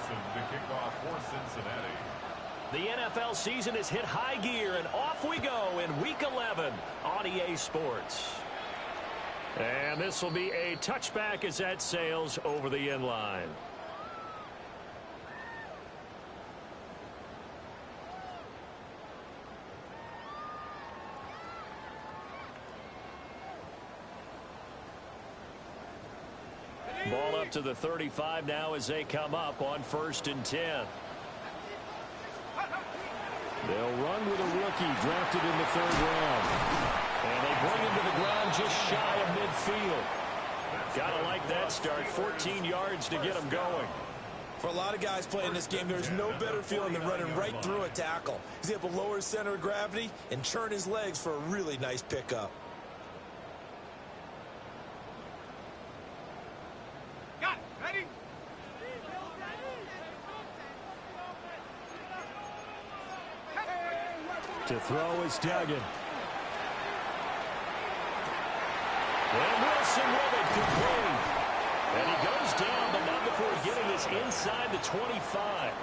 to kick off for Cincinnati. The NFL season has hit high gear, and off we go in Week 11 on EA Sports. And this will be a touchback as that sails over the end line. Ball up to the 35 now as they come up on 1st and 10. They'll run with a rookie drafted in the 3rd round. And they bring him to the ground just shy of midfield. Gotta like that start. 14 yards to get him going. For a lot of guys playing this game, there's no better feeling than running right through a tackle. He's able to lower his center of gravity and churn his legs for a really nice pickup. To throw is Duggan. And Wilson with it, complete. And he goes down, but not before getting this inside the 25.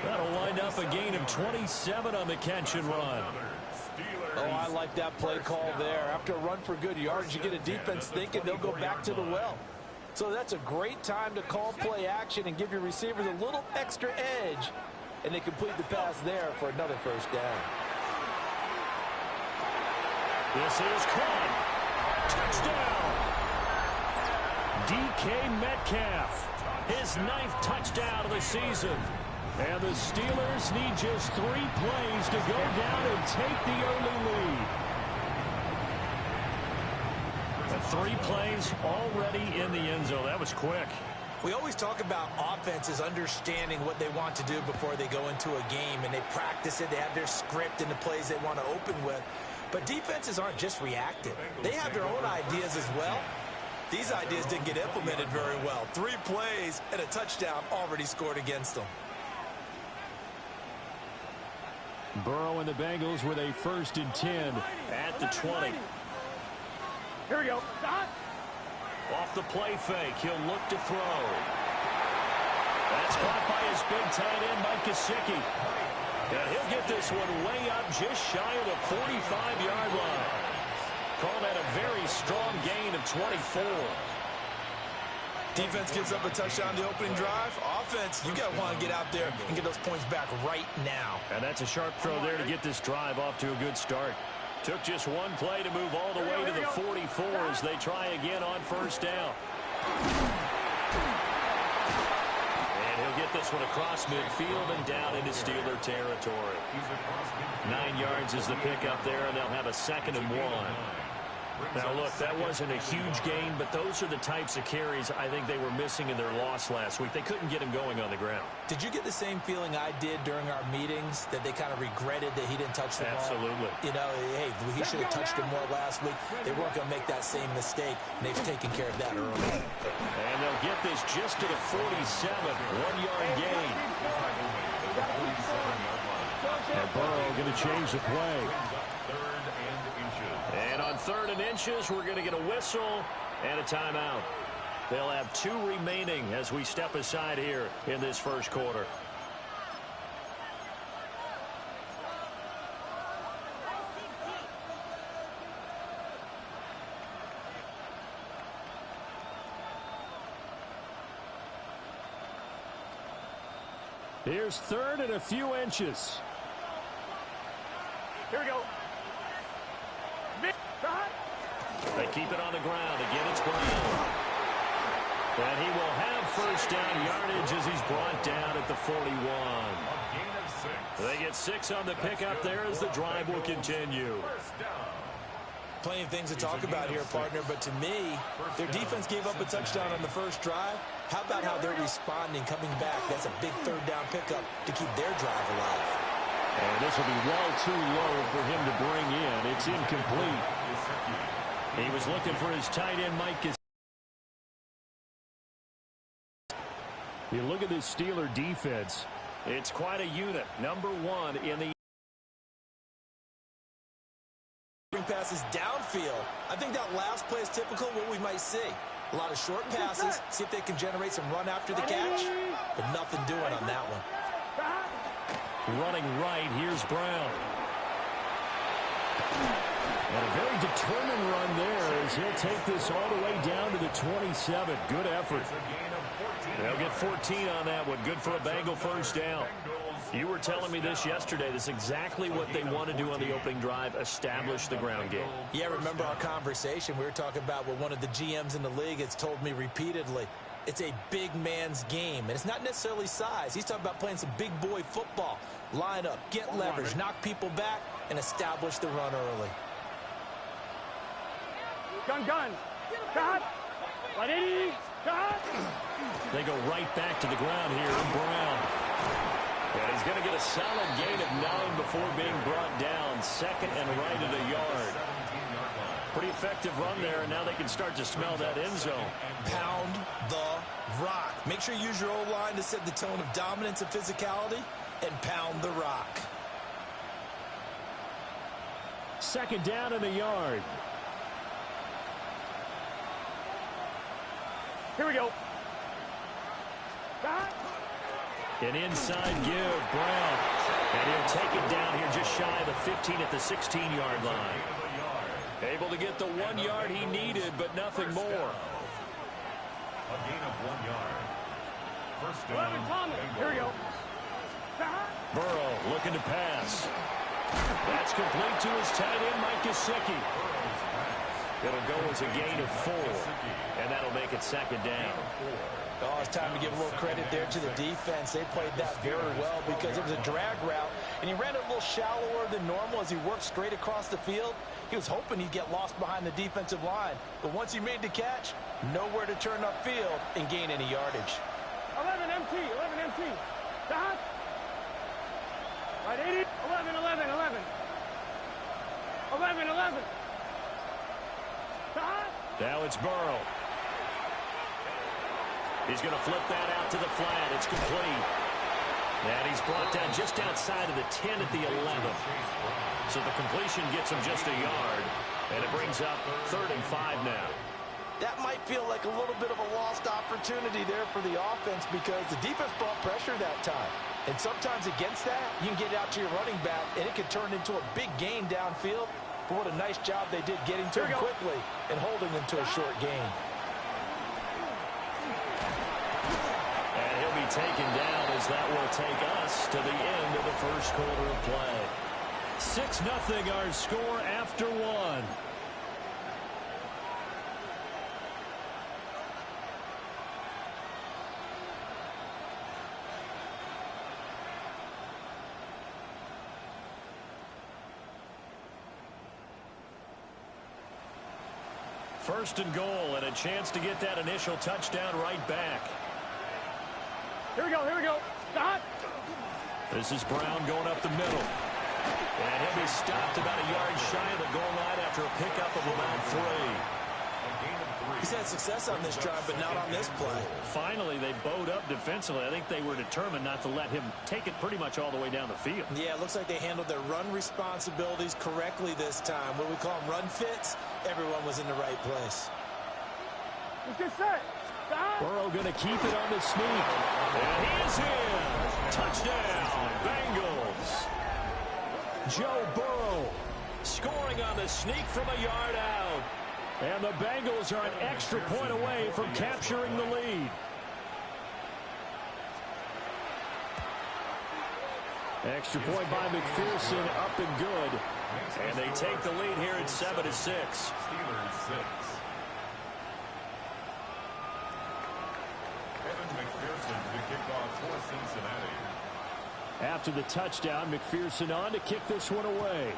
That'll wind up a gain of 27 on the catch and run. Oh, I like that play call there. After a run for good yards, you get a defense thinking they'll go back to the well. So that's a great time to call play action and give your receivers a little extra edge. And they complete the pass there for another 1st down. This is caught. Touchdown. DK Metcalf. His 9th touchdown of the season. And the Steelers need just 3 plays to go down and take the early lead. And 3 plays already in the end zone. That was quick. We always talk about offenses understanding what they want to do before they go into a game, and they practice it. They have their script and the plays they want to open with. But defenses aren't just reactive. They have their own ideas as well. These ideas didn't get implemented very well. 3 plays and a touchdown already scored against them. Burrow and the Bengals with a 1st and 10 at the 20. Here we go. Off the play fake, he'll look to throw. That's caught by his big tight end, Mike Gesicki. And he'll get this one way up just shy of the 45-yard line. Call that a very strong gain of 24. Defense gives up a touchdown the opening drive. Offense, you got to want to get out there and get those points back right now. And that's a sharp throw there to get this drive off to a good start. Took just 1 play to move all the way to the 44 as they try again on 1st down. And he'll get this one across midfield and down into Steeler territory. 9 yards is the pickup there, and they'll have a 2nd and 1. Now, look, that wasn't a huge gain, but those are the types of carries I think they were missing in their loss last week. They couldn't get him going on the ground. Did you get the same feeling I did during our meetings, that they kind of regretted that he didn't touch the ball? Absolutely. You know, hey, he should have touched him more last week. They weren't going to make that same mistake, and they've taken care of that early. And they'll get this just to the 47, 1-yard gain. And Burrow going to change the play. And on 3rd and inches, we're going to get a whistle and a timeout. They'll have 2 remaining as we step aside here in this 1st quarter. Here's 3rd and a few inches. Here we go. They keep it on the ground. Again, it's Brown. And he will have 1st down yardage as he's brought down at the 41. They get 6 on the pickup there as the drive will continue. Plenty of things to talk about here, partner, but to me, their defense gave up a touchdown on the 1st drive. How about how they're responding, coming back? That's a big 3rd down pickup to keep their drive alive. And this will be well too low for him to bring in. It's incomplete. He was looking for his tight end, Mike Gesicki. You look at this Steeler defense. It's quite a unit. Number 1 in the passes downfield. I think that last play is typical of what we might see. A lot of short passes. See if they can generate some run after the catch. But nothing doing on that one. Running right, here's Brown. And a very determined run there as he'll take this all the way down to the 27. Good effort. They'll get 14 on that one. Good for a Bengal first down. You were telling me this yesterday. This is exactly what they want to do on the opening drive, establish the ground game. Yeah, remember our conversation. We were talking about what one of the GMs in the league has told me repeatedly. It's a big man's game, and it's not necessarily size. He's talking about playing some big boy football. Line up, get leverage, knock people back, and establish the run early. Gun. Cut. 180. Cut. They go right back to the ground here. Brown. And he's going to get a solid gain of 9 before being brought down. Second and right at a yard. Pretty effective run there, and now they can start to smell that end zone. Pound the rock. Make sure you use your O-line to set the tone of dominance and physicality, and pound the rock. Second down and a yard. Here we go. Cut. An inside give, Brown. And he'll take it down here just shy of the 15 at the 16-yard line. Able to get the 1 yard he needed, but nothing more. A gain of 1 yard. First down. Here we go. Burrow looking to pass. That's complete to his tight end, Mike Gesicki. It'll go as a gain of 4, and that'll make it second down. Oh, it's time to give a little credit there to the defense. They played that very well because it was a drag route, and he ran it a little shallower than normal as he worked straight across the field. He was hoping he'd get lost behind the defensive line, but once he made the catch, nowhere to turn upfield and gain any yardage. 11 MT. Cut. 180. 11. 11. Cut. Now it's Burrow. He's going to flip that out to the flat. It's complete. And he's brought down just outside of the 10 at the 11. So the completion gets him just a yard. And it brings up 3rd and 5 now. That might feel like a little bit of a lost opportunity there for the offense because the defense brought pressure that time. And sometimes against that, you can get out to your running back, and it can turn into a big gain downfield. But what a nice job they did getting to him quickly and holding him to a short gain. And he'll be taken down as that will take us to the end of the first quarter of play. 6-0 our score after 1. First and goal, and a chance to get that initial touchdown right back. Here we go. Cut. This is Brown going up the middle. And he'll be stopped about a yard shy of the goal line after a pickup of about 3. He's had success on this drive, but not on this play. Finally, they bowed up defensively. I think they were determined not to let him take it pretty much all the way down the field. Yeah, it looks like they handled their run responsibilities correctly this time. What we call them run fits, everyone was in the right place. Let's get set. Burrow going to keep it on the sneak. And he is in. Touchdown, Bengals. Joe Burrow scoring on the sneak from a yard out. And the Bengals are an extra point away from capturing the lead. Extra point by McPherson, up and good. And they take the lead here at 7-6. Steelers 6. Evan McPherson to kick off for Cincinnati. After the touchdown, McPherson on to kick this one away.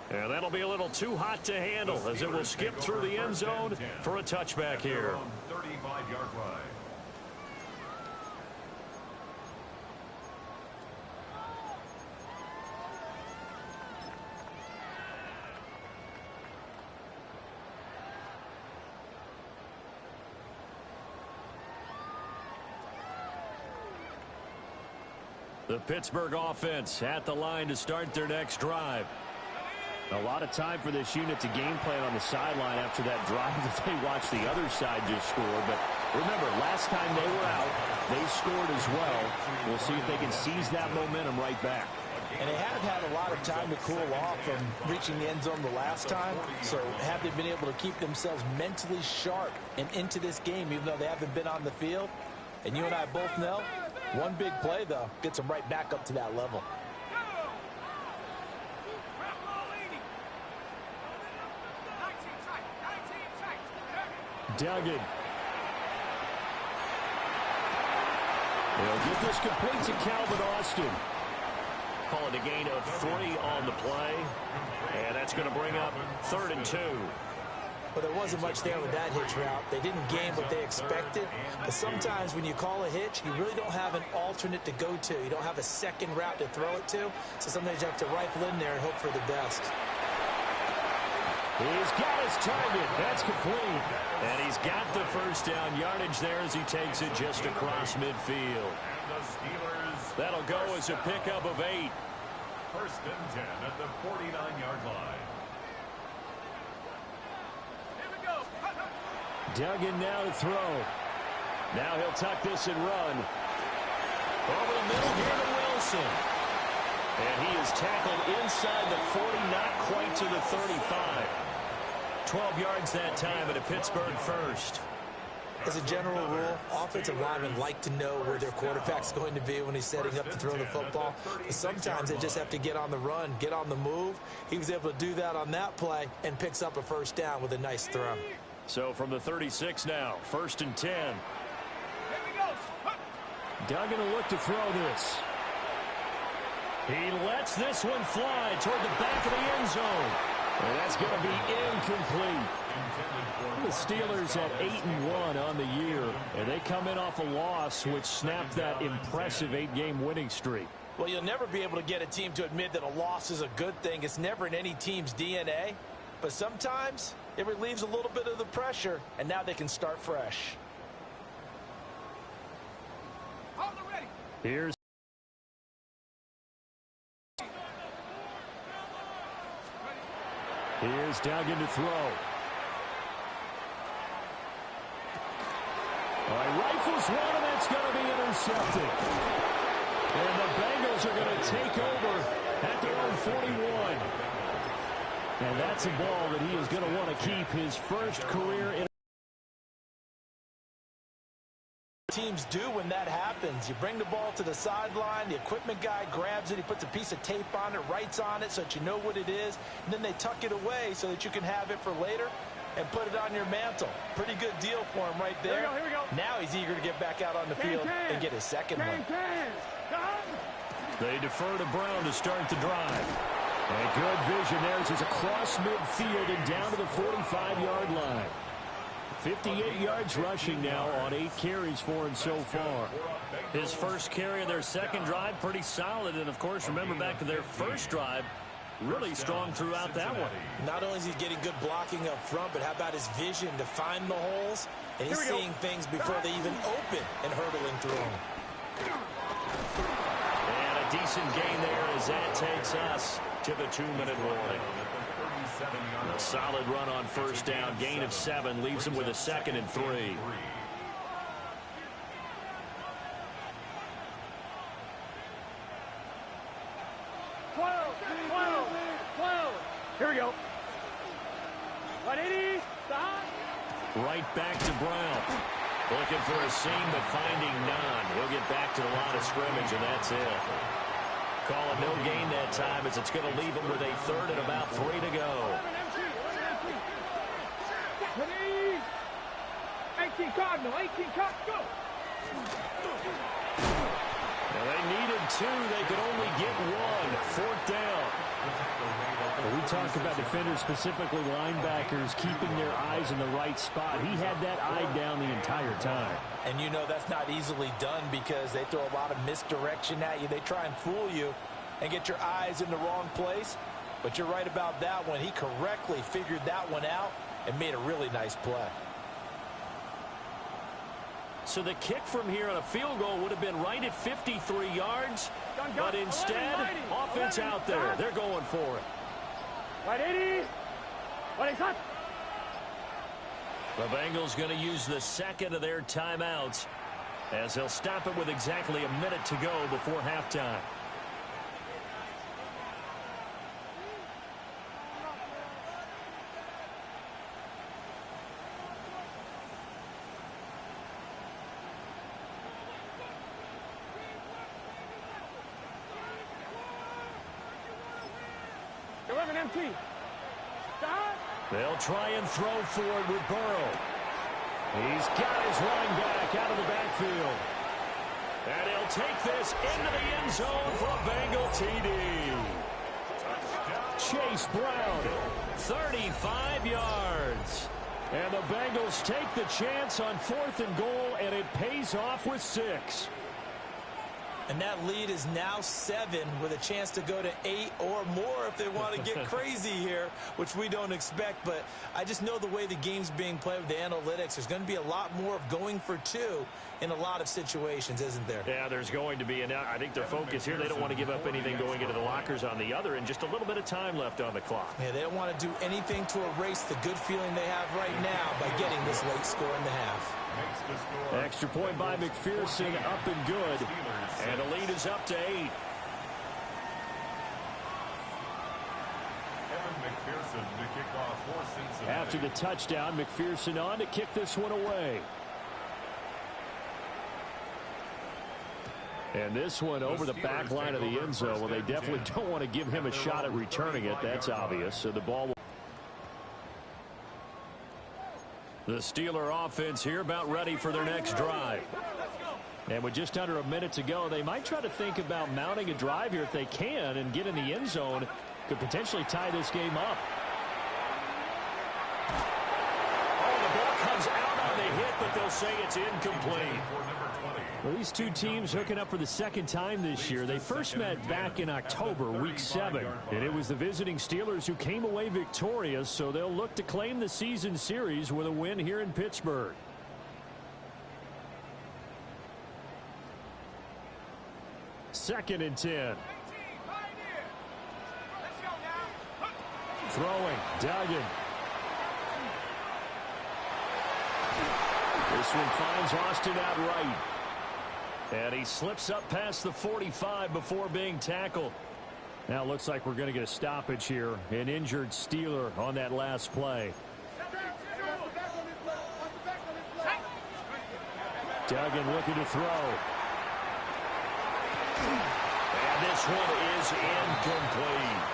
And that'll be a little too hot to handle as it will skip through the end zone for a touchback here. 35-yard line. The Pittsburgh offense at the line to start their next drive. A lot of time for this unit to game plan on the sideline after that drive that they watched the other side just score. But remember, last time they were out, they scored as well. We'll see if they can seize that momentum right back. And they have had a lot of time to cool off from reaching the end zone the last time. So have they been able to keep themselves mentally sharp and into this game, even though they haven't been on the field? And you and I both know, one big play, though, gets them right back up to that level. Duggan. They'll get this complete to Calvin Austin. Call it a gain of 3 on the play. And that's going to bring up 3rd and 2. Well, there wasn't much there with that hitch route. They didn't gain what they expected. But sometimes when you call a hitch, you really don't have an alternate to go to. You don't have a second route to throw it to. So sometimes you have to rifle in there and hope for the best. He's got his target. That's complete. And he's got the first down yardage there as he takes it just across midfield. That'll go as a pickup of 8. 1st and 10 at the 49-yard line. Duggan now to throw. Now he'll tuck this and run. Over the middle here to Wilson. And he is tackled inside the 40, not quite to the 35. 12 yards that time at a Pittsburgh first. As a general rule, offensive linemen like to know where their quarterback's going to be when he's setting up to throw the football. But sometimes they just have to get on the run, get on the move. He was able to do that on that play and picks up a first down with a nice throw. So from the 36 now, 1st and 10. Duggan will look to throw this. He lets this one fly toward the back of the end zone. And that's going to be incomplete. The Steelers at 8-1 on the year, and they come in off a loss which snapped that impressive 8-game winning streak. Well, you'll never be able to get a team to admit that a loss is a good thing. It's never in any team's DNA. But sometimes it relieves a little bit of the pressure, and now they can start fresh. Here's Duggan to throw. All right, rifles one, and that's going to be intercepted. And the Bengals are going to take over at their own 41. And that's a ball that he is going to want to keep his first career in. Teams do when that happens. You bring the ball to the sideline, the equipment guy grabs it, he puts a piece of tape on it, writes on it so that you know what it is, and then they tuck it away so that you can have it for later and put it on your mantle. Pretty good deal for him right there. Here we go. Now he's eager to get back out on the field and get his second one. They defer to Brown to start the drive. And good vision there as he's across midfield and down to the 45-yard line. 58 yards rushing now on 8 carries for him so far. His first carry of their second drive, pretty solid. And, of course, remember back to their first drive, really strong throughout that one. Not only is he getting good blocking up front, but how about his vision to find the holes? And he's seeing things before they even open and hurdling through them. And a decent gain there as that takes us to the 2-minute warning. A solid run on first down. Gain of 7 leaves him with a 2nd and 3. 12. Here we go. 180. Stop. Right back to Brown. Looking for a seam, but finding none. He'll get back to the line of scrimmage, and that's it. Call it no gain that time as it's going to leave him with a 3rd and about 3 to go. 18 Cardinal, 18 Cardinal, go. Now they needed 2. They could only get 1. 4th down. Well, we talk about defenders, specifically linebackers, keeping their eyes in the right spot. He had that eye down the entire time. And you know that's not easily done because they throw a lot of misdirection at you. They try and fool you and get your eyes in the wrong place. But you're right about that one. He correctly figured that one out and made a really nice play. So the kick from here on a field goal would have been right at 53 yards. But instead, offense out there. They're going for it. 180. 180. The Bengals going to use the second of their timeouts as they'll stop it with exactly a minute to go before halftime. Empty. Stop. They'll try and throw forward with Burrow. He's got his running back out of the backfield. And he'll take this into the end zone for a Bengal TD. Chase Brown, 35 yards. And the Bengals take the chance on 4th and goal, and it pays off with 6. And that lead is now 7 with a chance to go to 8 or more if they want to get crazy here, which we don't expect. But I just know the way the game's being played with the analytics, there's going to be a lot more of going for 2 in a lot of situations, isn't there? Yeah, there's going to be. And I think their focus here, they don't want to give up anything going into the lockers on the other, and just a little bit of time left on the clock. Yeah, they don't want to do anything to erase the good feeling they have right now by getting this late score in the half. Extra point by McPherson, up and good. And the lead is up to 8. After the touchdown, McPherson on to kick this one away. And this one over the back line of the end zone. Well, they definitely don't want to give him a shot at returning it. That's obvious. So the ball will... The Steeler offense here about ready for their next drive. And with just under a minute to go, they might try to think about mounting a drive here if they can and get in the end zone. Could potentially tie this game up. Oh, the ball comes out on the hit, but they'll say it's incomplete. Well, these two teams hooking up for the second time this year. They first met back in October, week 7. And it was the visiting Steelers who came away victorious, so they'll look to claim the season series with a win here in Pittsburgh. Second and 10. Throwing, Duggan. This one finds Austin outright. And he slips up past the 45 before being tackled. Now it looks like we're going to get a stoppage here. An injured Steeler on that last play. Duggan looking to throw. And this one is incomplete.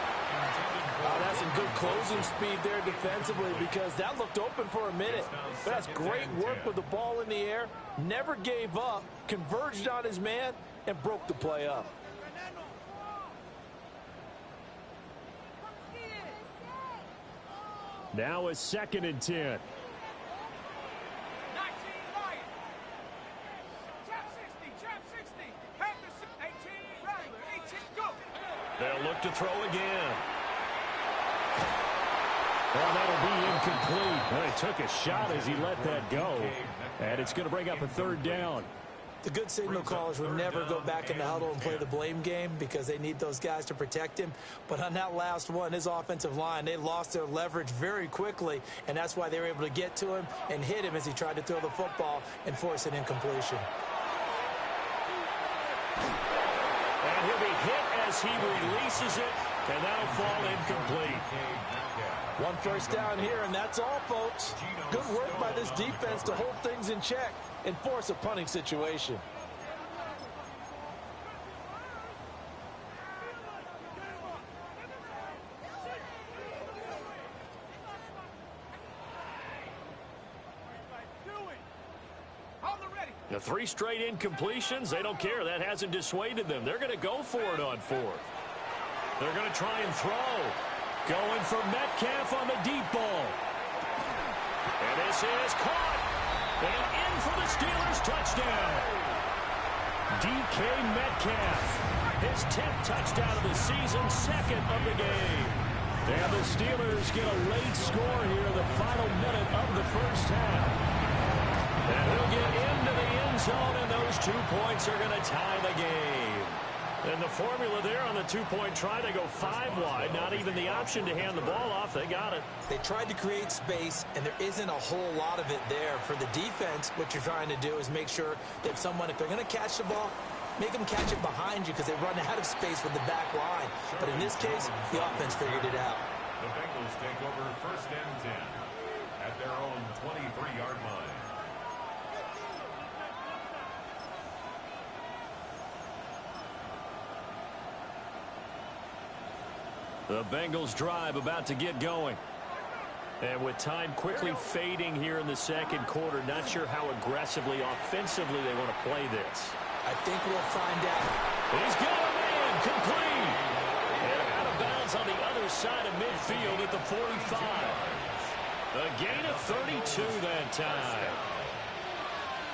That's some good closing speed there defensively because that looked open for a minute. But that's great work with the ball in the air. Never gave up, converged on his man, and broke the play up. Now it's second and 10. They'll look to throw again. Well, that'll be incomplete. Well, he took a shot as he let that go. And it's going to bring up a third down. The good signal callers would never go back in the huddle and play the blame game because they need those guys to protect him. But on that last one, his offensive line, they lost their leverage very quickly, and that's why they were able to get to him and hit him as he tried to throw the football and force an incompletion. And he'll be hit as he releases it, and that'll fall incomplete. One first down here, and that's all, folks. Good work by this defense to hold things in check and force a punting situation. The 3 straight incompletions, they don't care. That hasn't dissuaded them. They're going to go for it on 4th. They're going to try and throw. Going for Metcalf on the deep ball. And this is caught. And in for the Steelers touchdown. DK Metcalf. His 10th touchdown of the season, 2nd of the game. And the Steelers get a late score here, the final minute of the first half. And he'll get into the end zone, and those 2 points are going to tie the game. And the formula there on the two-point try, they go 5 wide. Not even the option to hand the ball off. They got it. They tried to create space, and there isn't a whole lot of it there. For the defense, what you're trying to do is make sure that someone, if they're going to catch the ball, make them catch it behind you because they run out of space with the back line. But in this case, the offense figured it out. The Bengals take over 1st and 10 at their own 23-yard line. The Bengals drive about to get going. And with time quickly fading here in the second quarter, not sure how aggressively, offensively they want to play this. I think we'll find out. He's got a man complete. And out of bounds on the other side of midfield at the 45. A gain of 32 that time.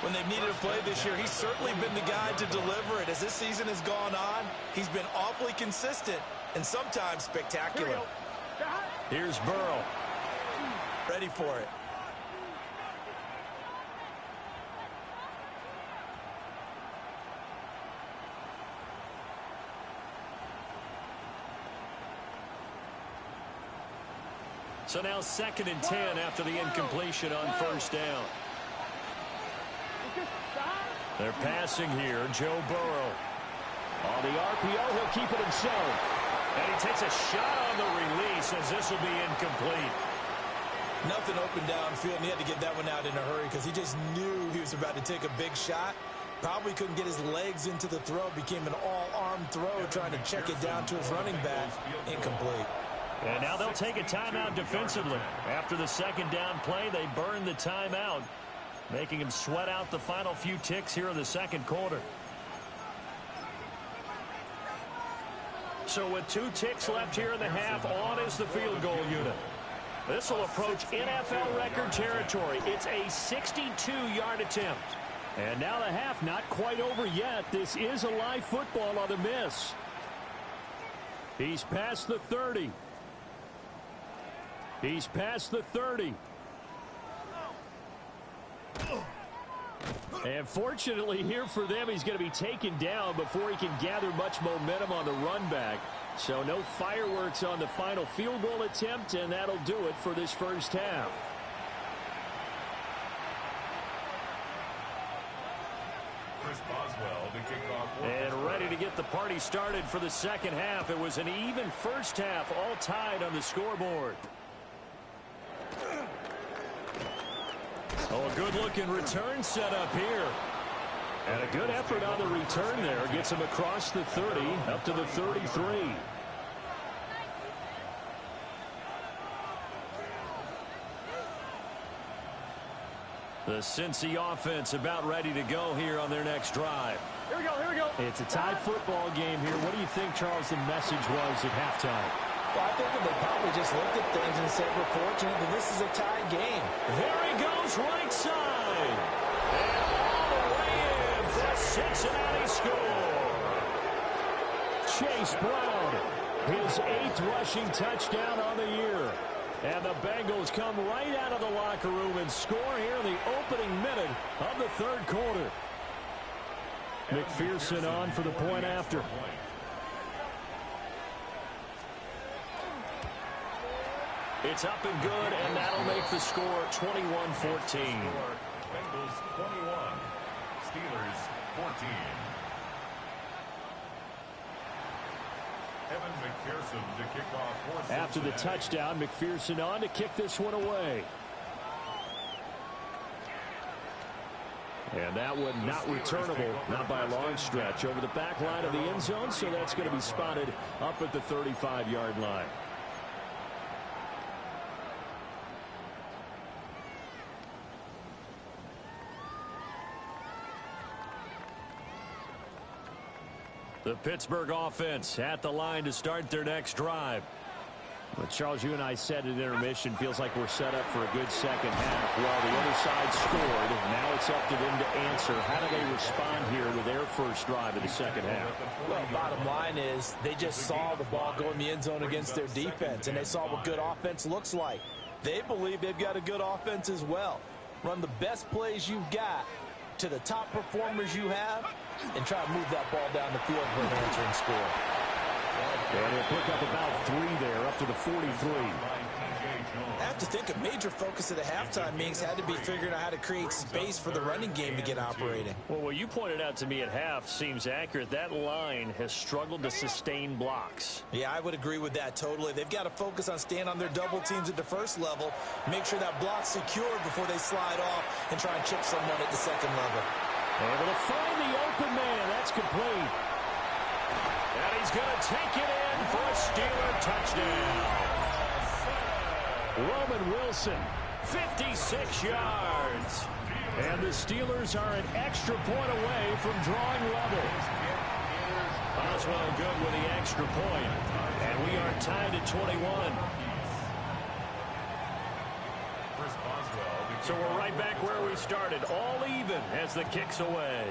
When they've needed a play this year, he's certainly been the guy to deliver it. As this season has gone on, he's been awfully consistent and sometimes spectacular. Here's Burrow. Ready for it. So now 2nd and 10 after the incompletion on 1st down. They're passing here. Joe Burrow. On the RPO, he'll keep it himself. And he takes a shot on the release as this will be incomplete. Nothing open downfield, and he had to get that one out in a hurry because he just knew he was about to take a big shot. Probably couldn't get his legs into the throw. Became an all-arm throw trying to check it down to his running back. Incomplete. And now they'll take a timeout defensively. After the 2nd down play, they burn the timeout, making him sweat out the final few ticks here in the 2nd quarter. So with 2 ticks left here in the half, on is the field goal unit. This will approach NFL record territory. It's a 62-yard attempt. And now the half not quite over yet. This is a live football on the miss. He's past the 30. He's past the 30. And fortunately here for them, he's going to be taken down before he can gather much momentum on the run back. So no fireworks on the final field goal attempt, and that'll do it for this first half. Chris Boswell to kick off. And ready to get the party started for the second half. It was an even first half, all tied on the scoreboard. Oh, a good-looking return set up here. And a good effort on the return there. Gets him across the 30, up to the 33. The Cincy offense about ready to go here on their next drive. Here we go, here we go. It's a tie football game here. What do you think, Charles, the message was at halftime? Well, I think that they probably just looked at things and said, we're fortunate that this is a tie game. There he goes, right side. And all the way in for a Cincinnati score. Chase Brown, his 8th rushing touchdown on the year. And the Bengals come right out of the locker room and score here in the opening minute of the 3rd quarter. McPherson on for the point after. It's up and good, and that'll make the score 21-14. Bengals 21, Steelers 14. Evan McPherson to kick off. After the touchdown, McPherson on to kick this one away. And that one not returnable, not by a long stretch, over the back line of the end zone, so that's going to be spotted up at the 35-yard line. The Pittsburgh offense at the line to start their next drive. But Charles, you and I said at intermission, feels like we're set up for a good second half. Well, the other side scored. Now it's up to them to answer. How do they respond here with their first drive of the second half? Well, bottom line is they just saw the ball go in the end zone against their defense, and they saw what good offense looks like. They believe they've got a good offense as well. Run the best plays you've got to the top performers you have and try to move that ball down the field for an answering score. And he'll pick up about 3 there, up to the 43. I have to think a major focus of the halftime meetings had to be figuring out how to create space for the running game to get operating. Well, what you pointed out to me at half seems accurate. That line has struggled to sustain blocks. Yeah, I would agree with that totally. They've got to focus on staying on their double teams at the first level, make sure that block's secured before they slide off and try and chip someone at the second level. Able to find the open man. That's complete. And he's going to take it in for a Steeler touchdown. Roman Wilson, 56 yards. And the Steelers are an extra point away from drawing level. Boswell good with the extra point. And we are tied at 21. So we're right back where we started. All even as the kick's away.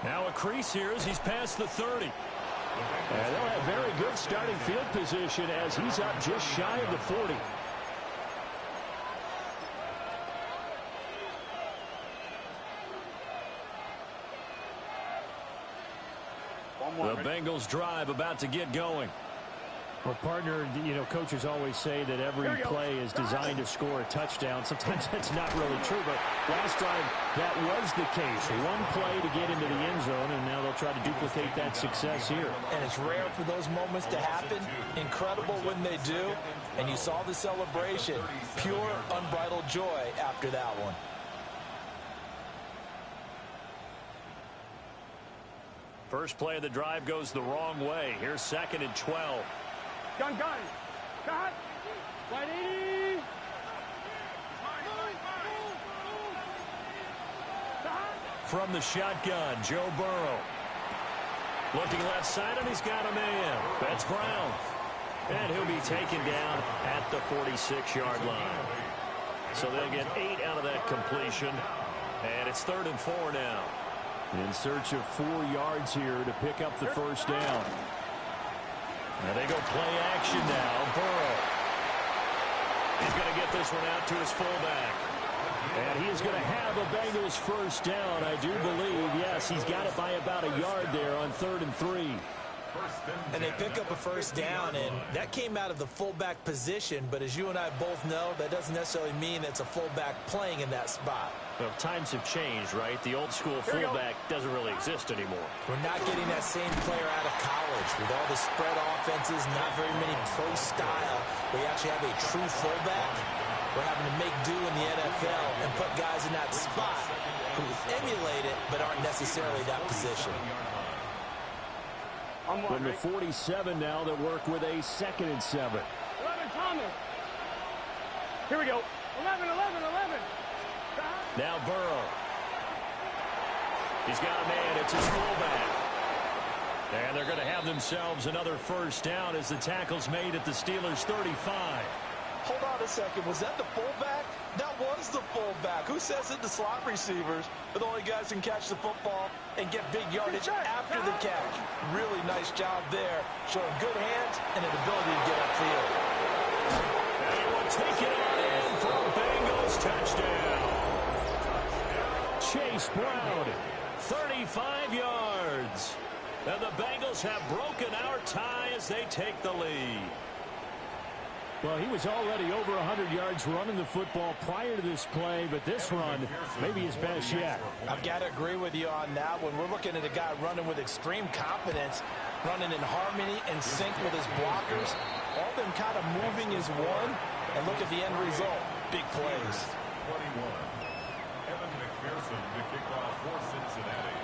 Now a crease here as he's past the 30. And they'll have very good starting field position as he's up just shy of the 40. The Bengals drive about to get going. Well, partner, you know, coaches always say that every play is designed to score a touchdown. Sometimes that's not really true, but last time that was the case. One play to get into the end zone, and now they'll try to duplicate that success here. And it's rare for those moments to happen. Incredible when they do. And you saw the celebration. Pure, unbridled joy after that one. First play of the drive goes the wrong way. Here's 2nd and 12. Gun. Cut. 180. From the shotgun, Joe Burrow. Looking left side, and he's got a man. That's Brown. And he'll be taken down at the 46-yard line. So they'll get 8 out of that completion. And it's 3rd and 4 now. In search of 4 yards here to pick up the first down. And they go play action now. Burrow. He's going to get this one out to his fullback. And he is going to have a Bengals first down, I do believe. Yes, he's got it by about a yard there on 3rd and 3. And they pick up a first down, and that came out of the fullback position. But as you and I both know, that doesn't necessarily mean it's a fullback playing in that spot. Well, times have changed, right? The old school fullback doesn't really exist anymore. We're not getting that same player out of college. With all the spread offenses, not very many pro style, where you actually have a true fullback. We're having to make do in the NFL and put guys in that spot who emulate it but aren't necessarily that position. From the 47 now, they work with a 2nd and 7. 11, Thomas. Here we go. 11. Now Burrow. He's got a man. It's his fullback. And they're going to have themselves another first down as the tackle's made at the Steelers' 35. Hold on a second. Was that the fullback? That was the fullback. Who says it to slot receivers are the only guys who can catch the football and get big yardage after the catch? Really nice job there, showing good hands and an ability to get upfield. And he will take it on in for a Bengals touchdown. Chase Brown, 35 yards. And the Bengals have broken our tie as they take the lead. Well, he was already over 100 yards running the football prior to this play, but this run may be his best yet. I've got to agree with you on that one. We're looking at a guy running with extreme confidence, running in harmony and sync with his blockers. All of them kind of moving as one, and look at the end result. Big plays. 21. Evan McPherson to kick off for Cincinnati.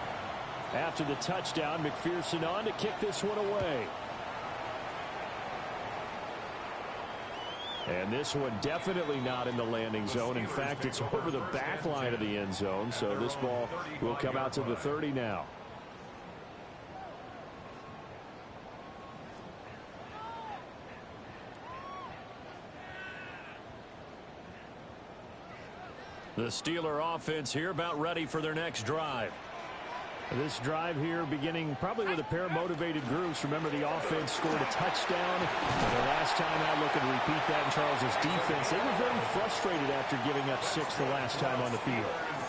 After the touchdown, McPherson on to kick this one away. And this one definitely not in the landing zone. In fact, it's over the back line of the end zone. So this ball will come out to the 30 now. The Steeler offense here about ready for their next drive. This drive here beginning probably with a pair of motivated groups. Remember, the offense scored a touchdown. And the last time out, looking to repeat that in Charles's defense. They were very frustrated after giving up 6 the last time on the field.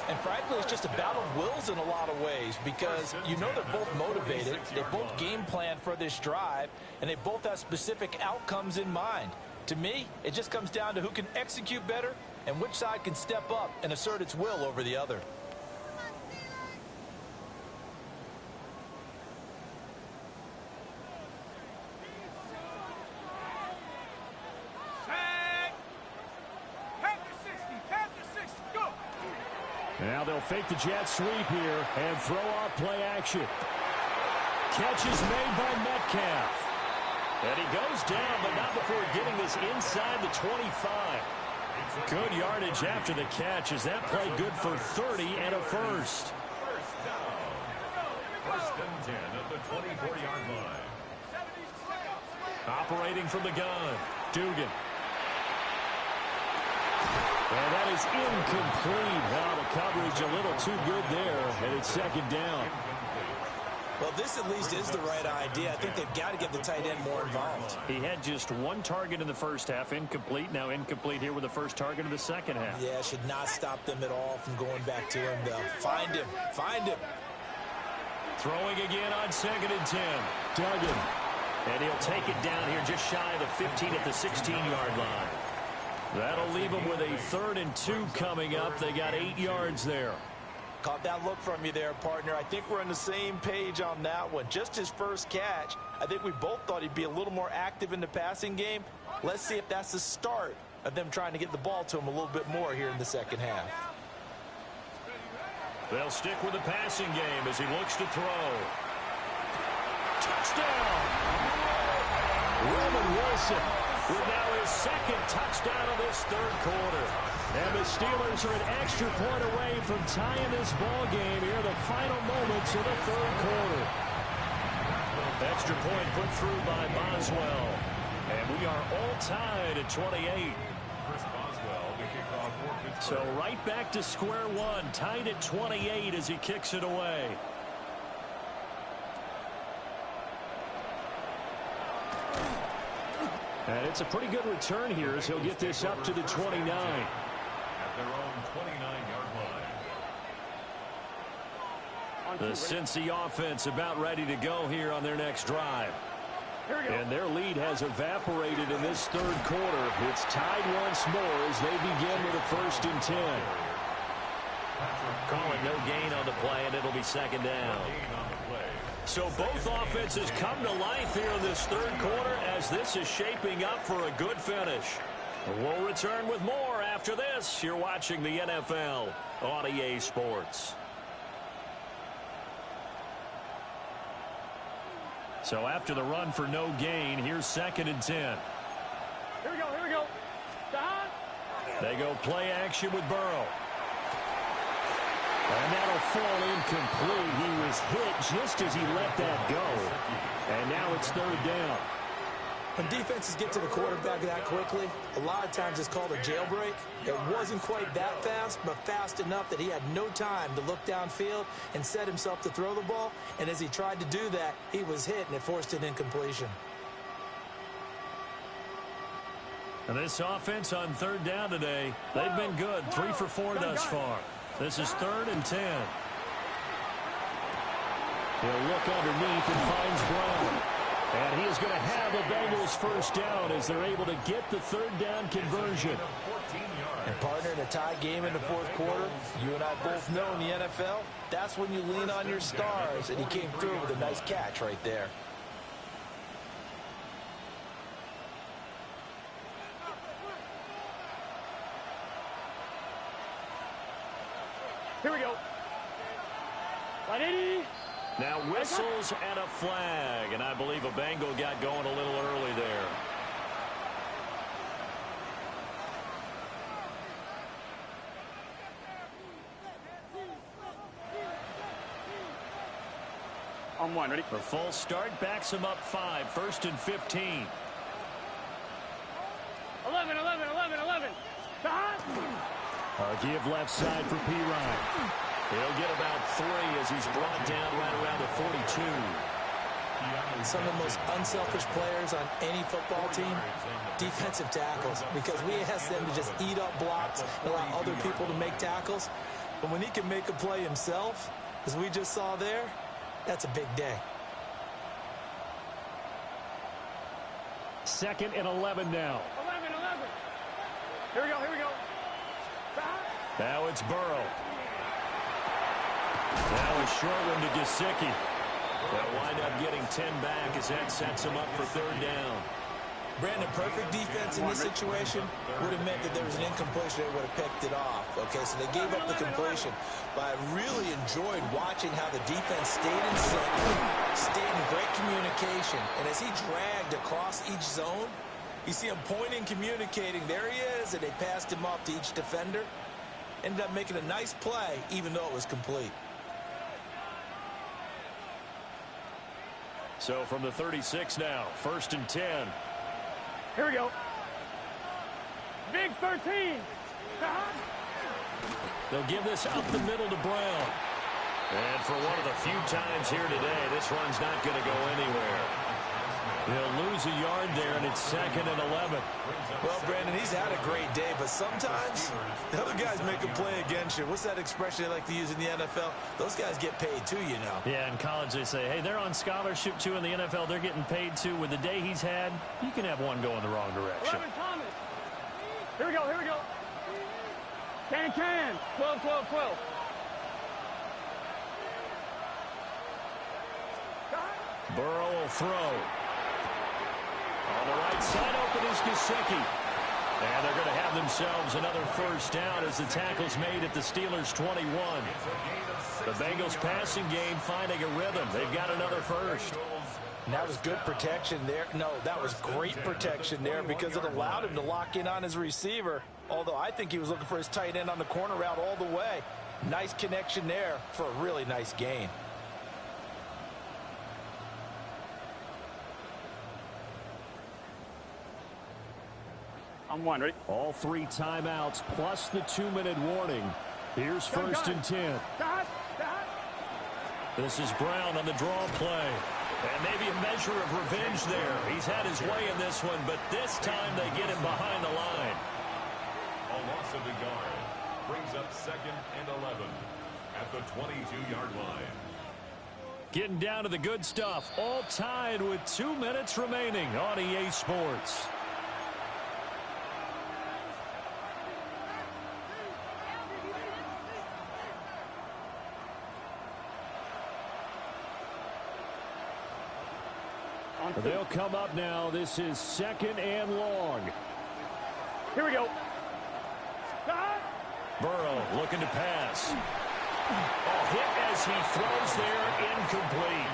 And frankly, it's just a battle of wills in a lot of ways because you know they're both motivated. They both game plan for this drive, and they both have specific outcomes in mind. To me, it just comes down to who can execute better and which side can step up and assert its will over the other. Now they'll fake the jet sweep here and throw out play action. Catch is made by Metcalf. And he goes down, but not before getting this inside the 25. Good yardage after the catch. Is that play good for 30 and a first? First and 10 at the 24-yard line. Operating from the gun, Dugan. And that is incomplete. Now the coverage a little too good there, and it's second down. Well, this at least is the right idea. I think they've got to get the tight end more involved. He had just one target in the first half, incomplete. Now incomplete here with the first target of the second half. Yeah, should not stop them at all from going back to him, though. Find him. Find him. Throwing again on 2nd and 10. Duggan. And he'll take it down here just shy of the 15 at the 16-yard line. That'll leave them with a 3rd and 2 coming up. They got 8 yards there. Caught that look from you there, partner. I think we're on the same page on that one. Just his first catch. I think we both thought he'd be a little more active in the passing game. Let's see if that's the start of them trying to get the ball to him a little bit more here in the second half. They'll stick with the passing game as he looks to throw. Touchdown! Roman Wilson with now his second touchdown of this third quarter. And the Steelers are an extra point away from tying this ball game here, the final moments of the third quarter. Extra point put through by Boswell. And we are all tied at 28. Chris Boswell, the kickoff for Pittsburgh. So right back to square one, tied at 28 as he kicks it away. And it's a pretty good return here as he'll get this up to the 29. At their own 29-yard line. The Cincy offense about ready to go here on their next drive. And their lead has evaporated in this third quarter. It's tied once more as they begin with a 1st and 10. Calling no gain on the play, and it'll be second down. So both offenses come to life here in this third quarter as this is shaping up for a good finish. We'll return with more after this. You're watching the NFL on EA Sports. So after the run for no gain, here's 2nd and 10. Here we go, here we go. Stop. They go play action with Burrow. And that'll fall incomplete. He was hit just as he let that go. And now it's 3rd down. When defenses get to the quarterback that quickly, a lot of times it's called a jailbreak. It wasn't quite that fast, but fast enough that he had no time to look downfield and set himself to throw the ball. And as he tried to do that, he was hit, and it forced an incompletion. And this offense on 3rd down today, they've been good. 3 for 4 thus far. This is 3rd and 10. He'll look underneath and finds Brown. And he is going to have a Bengals 1st down as they're able to get the 3rd down conversion. And partner, in a tie game in the 4th quarter, you and I both know in the NFL, that's when you lean on your stars. And he came through with a nice catch right there. Here we go. 180. Now whistles and a flag, and I believe a Bengal got going a little early there. On 1, ready? The full start backs him up 5, 1st and 15. 11, 11, 11, 11. Stop. A give left side for P. Ryan. He'll get about 3 as he's brought down right around the 42. Some of the most unselfish players on any football team, defensive tackles, because we ask them to just eat up blocks and allow other people to make tackles. But when he can make a play himself, as we just saw there, that's a big day. 2nd and 11 now. 11. Here we go. Now it's Burrow. Now a short one to Gesicki. They'll wind up getting 10 back as that sets him up for 3rd down. Brandon, perfect defense in this situation would have meant that there was an incompletion that would have picked it off. Okay, so they gave up the completion. But I really enjoyed watching how the defense stayed in sync, stayed in great communication. And as he dragged across each zone, you see him pointing, communicating. There he is, and they passed him off to each defender. Ended up making a nice play, even though it was complete. So from the 36 now, 1st and 10. Here we go. Big 13. They'll give this up the middle to Brown. And for one of the few times here today, this run's not going to go anywhere. He'll lose a yard there, and it's 2nd and 11. Well, Brandon, he's had a great day, but sometimes the other guys make a play against you. What's that expression they like to use in the NFL? Those guys get paid too, you know. Yeah, in college they say, hey, they're on scholarship too. In the NFL, they're getting paid too. With the day he's had, you can have one go in the wrong direction. 11 Thomas. Here we go. Can. 12. Burrow will throw. On the right side open is Gesicki. And they're going to have themselves another 1st down as the tackle's made at the Steelers' 21. The Bengals passing game finding a rhythm. They've got another 1st. And that was good protection there. No, that was great protection there because it allowed him to lock in on his receiver. Although I think he was looking for his tight end on the corner route all the way. Nice connection there for a really nice gain. I'm one, ready? All 3 timeouts plus the 2-minute warning. Here's 1st and 10. This is Brown on the draw play. And maybe a measure of revenge there. He's had his way in this one, but this time they get him behind the line. A loss of a yard brings up 2nd and 11 at the 22-yard line. Getting down to the good stuff. All tied with 2 minutes remaining on EA Sports. They'll come up now. This is 2nd and long. Here we go. Burrow looking to pass. Hit as he throws there, incomplete.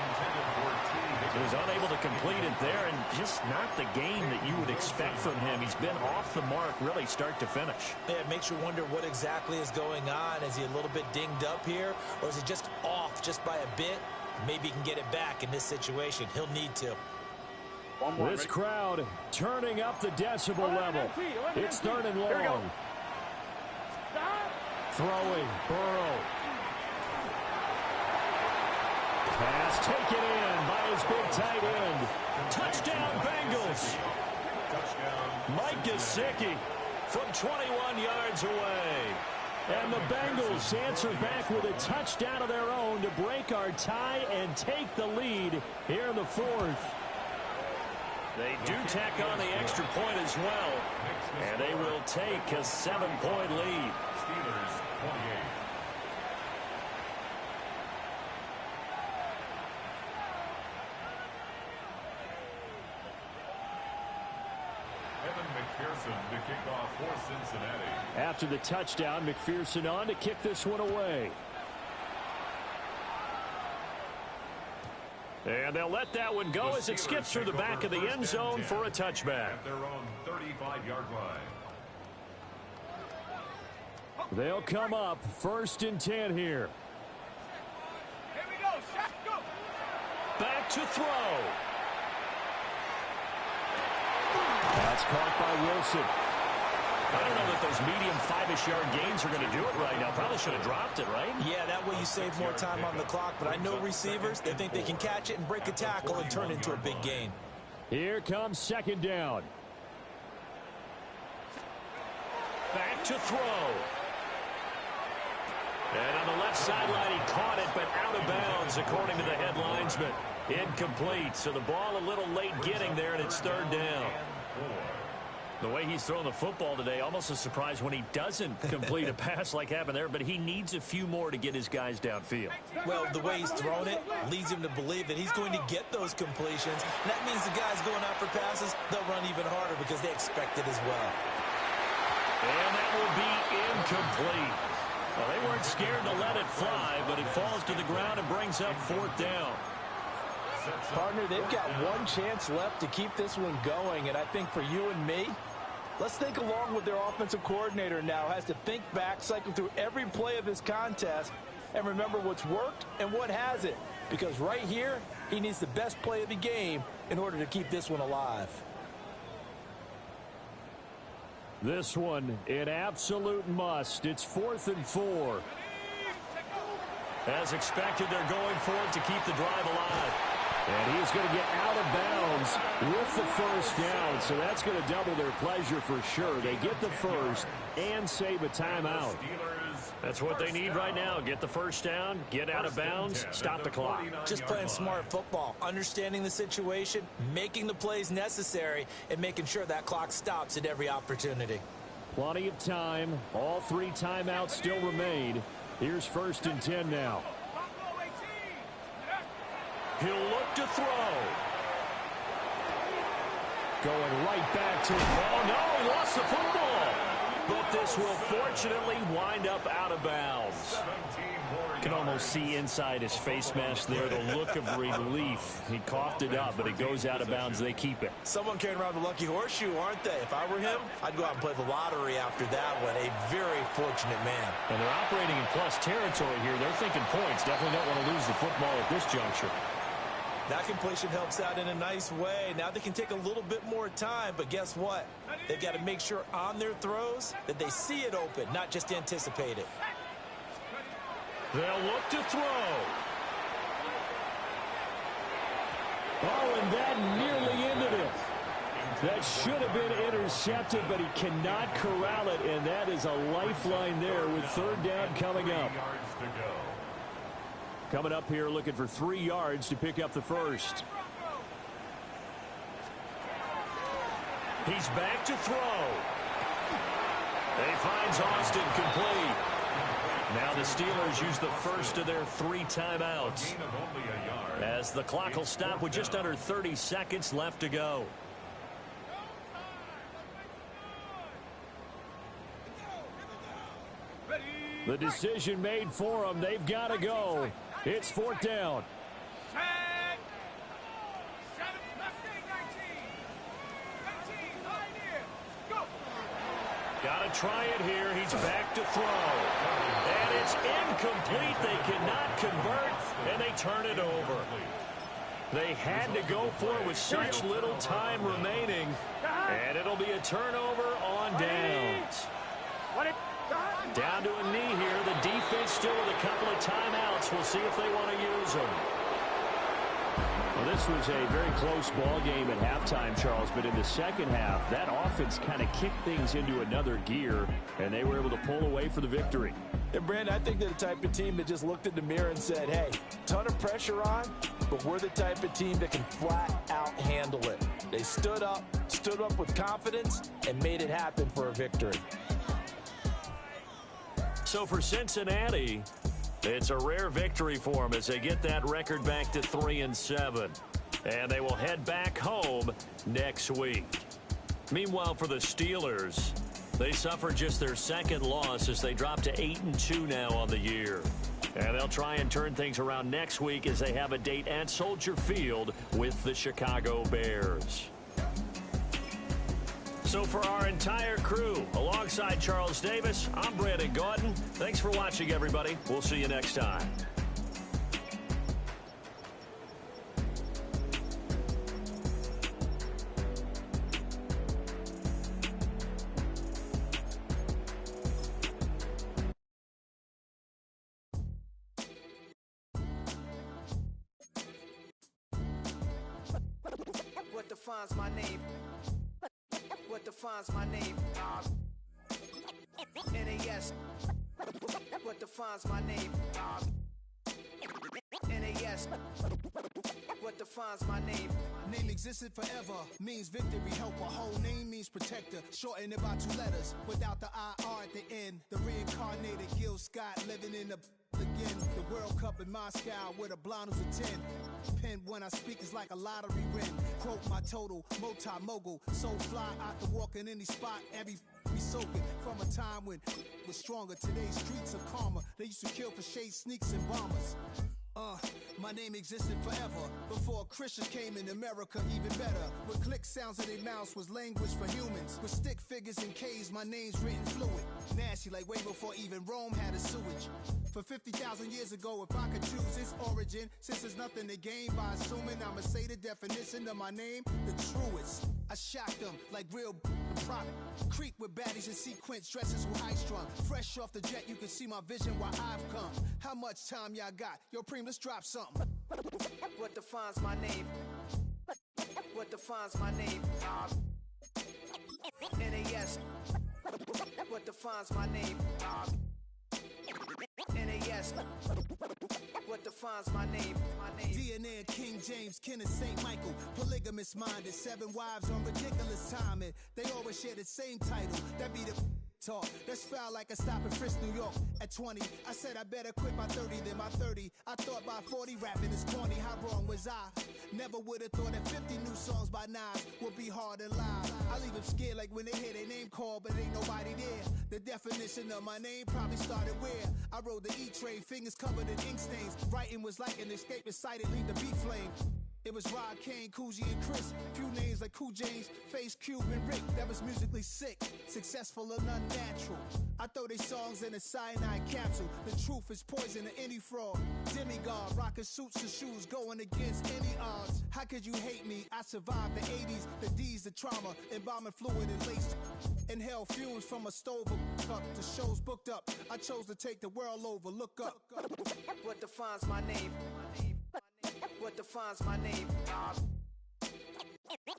He was unable to complete it there, and just not the game that you would expect from him. He's been off the mark really start to finish. Yeah, it makes you wonder what exactly is going on. Is he a little bit dinged up here, or is he just off just by a bit? Maybe he can get it back in this situation. He'll need to. This crowd turning up the decibel level. It's 3rd and long. Throwing, Burrow. Pass taken in by his big tight end. Touchdown, Bengals. Mike Gesicki from 21 yards away. And the Bengals answer back with a touchdown of their own to break our tie and take the lead here in the 4th. They do tack on the extra point as well, and they will take a 7-point lead. Steelers 28. Evan McPherson to kick off for Cincinnati. After the touchdown, McPherson on to kick this one away. And they'll let that one go as it skips through the back of the end zone for a touchback. At their own 35-yard line. They'll come up 1st and 10 here. Here we go. Shot, go. Back to throw. That's caught by Wilson. I don't know that those medium 5-ish yard gains are going to do it right now. Probably should have dropped it, right? Yeah, that way you save more time on the clock. But I know receivers, they think they can catch it and break a tackle and turn it into a big gain. Here comes second down. Back to throw. And on the left sideline, he caught it, but out of bounds, according to the head linesman. Incomplete, so the ball a little late getting there, and it's third down. The way he's throwing the football today, almost a surprise when he doesn't complete a pass like happened there, but he needs a few more to get his guys downfield. Well, the way he's thrown it leads him to believe that he's going to get those completions. And that means the guys going out for passes, they'll run even harder because they expect it as well. And that will be incomplete. Well, they weren't scared to let it fly, but it falls to the ground and brings up fourth down. Partner, they've got one chance left to keep this one going, and I think for you and me, let's think along with their offensive coordinator now. Has to think back, cycle through every play of this contest, and remember what's worked and what hasn't. Because right here, he needs the best play of the game in order to keep this one alive. This one, an absolute must. It's 4th and 4. As expected, they're going for it to keep the drive alive. And he's going to get out of bounds with the first down. So that's going to double their pleasure for sure. They get the first and save a timeout. That's what they need right now. Get the first down, get out of bounds, stop the clock. Just playing smart football, understanding the situation, making the plays necessary, and making sure that clock stops at every opportunity. Plenty of time. All 3 timeouts still remain. Here's 1st and 10 now. He'll look to throw. Going right back to... Oh, no, he lost the football. But this will fortunately wind up out of bounds. You can almost see inside his face mask there the look of relief. He coughed it up, but it goes out of bounds. They keep it. Someone carrying around the lucky horseshoe, aren't they? If I were him, I'd go out and play the lottery after that one. A very fortunate man. And they're operating in plus territory here. They're thinking points. Definitely don't want to lose the football at this juncture. That completion helps out in a nice way. Now they can take a little bit more time, but guess what? They've got to make sure on their throws that they see it open, not just anticipate it. They'll look to throw. Oh, and that nearly ended it. That should have been intercepted, but he cannot corral it, and that is a lifeline there with 3rd down coming up. Coming up here looking for 3 yards to pick up the first. He's back to throw. He finds Austin complete. Now the Steelers use the first of their 3 timeouts. As the clock will stop with just under 30 seconds left to go. The decision made for them. They've got to go. It's 4th down. Got to try it here. He's back to throw. And it's incomplete. They cannot convert, and they turn it over. They had to go for it with such little time remaining. And it'll be a turnover on downs. Down to a knee here. The defense still with a couple of timeouts. We'll see if they want to use them. Well, this was a very close ball game at halftime, Charles, but in the second half, that offense kind of kicked things into another gear, and they were able to pull away for the victory. And, Brandon, I think they're the type of team that just looked in the mirror and said, hey, ton of pressure on, but we're the type of team that can flat out handle it. They stood up with confidence, and made it happen for a victory. So for Cincinnati, it's a rare victory for them as they get that record back to 3-7. And they will head back home next week. Meanwhile, for the Steelers, they suffered just their 2nd loss as they drop to 8-2 now on the year. And they'll try and turn things around next week as they have a date at Soldier Field with the Chicago Bears. So for our entire crew, alongside Charles Davis, I'm Brandon Gaudin. Thanks for watching, everybody. We'll see you next time. defines my name? What defines my name? NAS. What defines my name? NAS. What defines my name? Name existed forever, means victory, helper. Whole name means protector, shortened it by 2 letters. Without the IR at the end, the reincarnated Gil Scott living in the again. The World Cup in Moscow with a blonde who's a 10. Pen when I speak is like a lottery win. Quote my total, multi-mogul. So fly out to walk in any spot, every be soaking from a time when was stronger. Today's streets are calmer. They used to kill for shade sneaks and bombers. My name existed forever. Before Christians came in America, even better. With click sounds in their mouths was language for humans. With stick figures and K's, my name's written fluid. Nasty like way before even Rome had a sewage. For 50,000 years ago, if I could choose its origin, since there's nothing to gain by assuming, I'ma say the definition of my name, the truest. I shocked them like real prop. Creek with baddies in sequence, dresses with high strung. Fresh off the jet, you can see my vision where I've come. How much time y'all got? Yo, Preem, let's drop something. What defines my name? What defines my name? NAS. What defines my name? NAS. What defines my name? DNA of King James, kin of St. Michael. Polygamous minded, 7 wives on ridiculous timing. They always share the same title. That be the talk. That's foul like a stop in Frisk, New York. At 20, I said I better quit by 30 than by 30. I thought by 40 rapping is corny. How wrong was I? Never would have thought that 50 new songs by Nas would be hard and live. I leave them scared like when they hear their name called, but ain't nobody there. The definition of my name probably started where I rode the E-train, fingers covered in ink stains. Writing was like an escape inside leave the beat flame. It was Rod, Kane, Coogee, and Chris. Few names like Cool James, Face, Cube, and Rick. That was musically sick, successful and unnatural. I throw they songs in a cyanide capsule. The truth is poison to any fraud. Demigod, rocking suits and shoes, going against any odds. How could you hate me? I survived the 80s, the D's, the trauma, embalming fluid and laced. Inhale fumes from a stove up. The show's booked up. I chose to take the world over. Look up. What defines my name? What defines my name?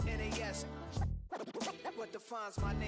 NAS. What defines my name?